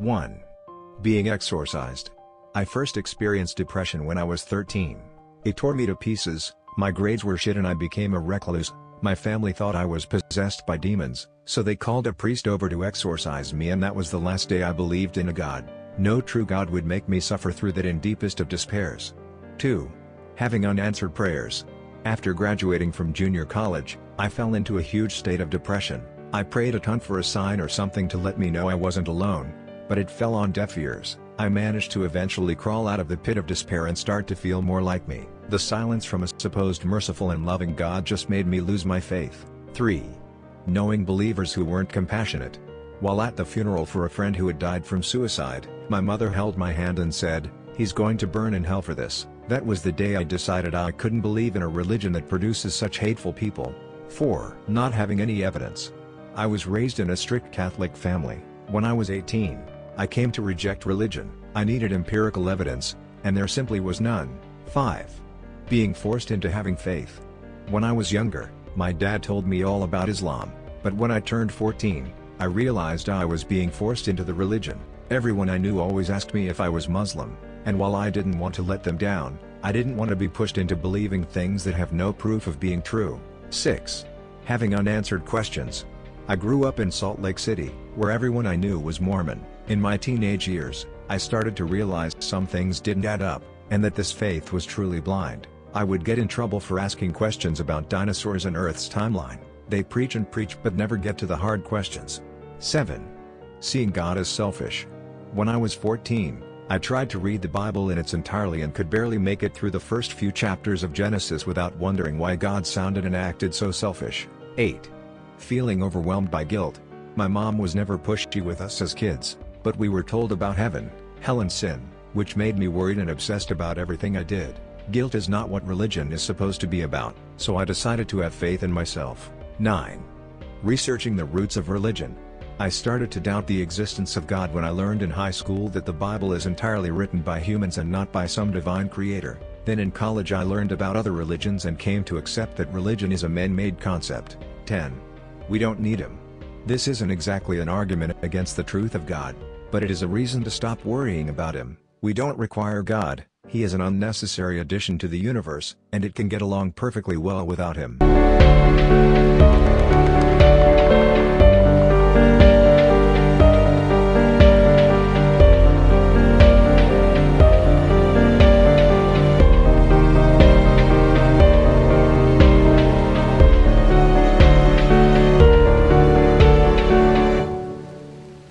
1. Being exorcised. I first experienced depression when I was 13. It tore me to pieces, my grades were shit and I became a recluse. My family thought I was possessed by demons, so they called a priest over to exorcise me, and that was the last day I believed in a God. No true God would make me suffer through that in deepest of despairs. 2. Having unanswered prayers. After graduating from junior college, I fell into a huge state of depression. I prayed a ton for a sign or something to let me know I wasn't alone, but it fell on deaf ears. I managed to eventually crawl out of the pit of despair and start to feel more like me. The silence from a supposed merciful and loving God just made me lose my faith. 3. Knowing believers who weren't compassionate. While at the funeral for a friend who had died from suicide, my mother held my hand and said, "He's going to burn in hell for this." That was the day I decided I couldn't believe in a religion that produces such hateful people. 4. Not having any evidence. I was raised in a strict Catholic family. When I was 18, I came to reject religion. I needed empirical evidence, and there simply was none. 5. Being forced into having faith. When I was younger, my dad told me all about Islam, but when I turned 14, I realized I was being forced into the religion. Everyone I knew always asked me if I was Muslim, and while I didn't want to let them down, I didn't want to be pushed into believing things that have no proof of being true. 6. Having unanswered questions. I grew up in Salt Lake City, where everyone I knew was Mormon. In my teenage years, I started to realize some things didn't add up, and that this faith was truly blind. I would get in trouble for asking questions about dinosaurs and Earth's timeline. They preach and preach but never get to the hard questions. 7. Seeing God as selfish. When I was 14, I tried to read the Bible in its entirety and could barely make it through the first few chapters of Genesis without wondering why God sounded and acted so selfish. 8. Feeling overwhelmed by guilt. My mom was never pushy with us as kids, but we were told about heaven, hell and sin, which made me worried and obsessed about everything I did. Guilt is not what religion is supposed to be about, so I decided to have faith in myself. 9. Researching the roots of religion. I started to doubt the existence of God when I learned in high school that the Bible is entirely written by humans and not by some divine creator. Then in college I learned about other religions and came to accept that religion is a man-made concept. 10. We don't need him. This isn't exactly an argument against the truth of God, but it is a reason to stop worrying about him. We don't require God, he is an unnecessary addition to the universe, and it can get along perfectly well without him.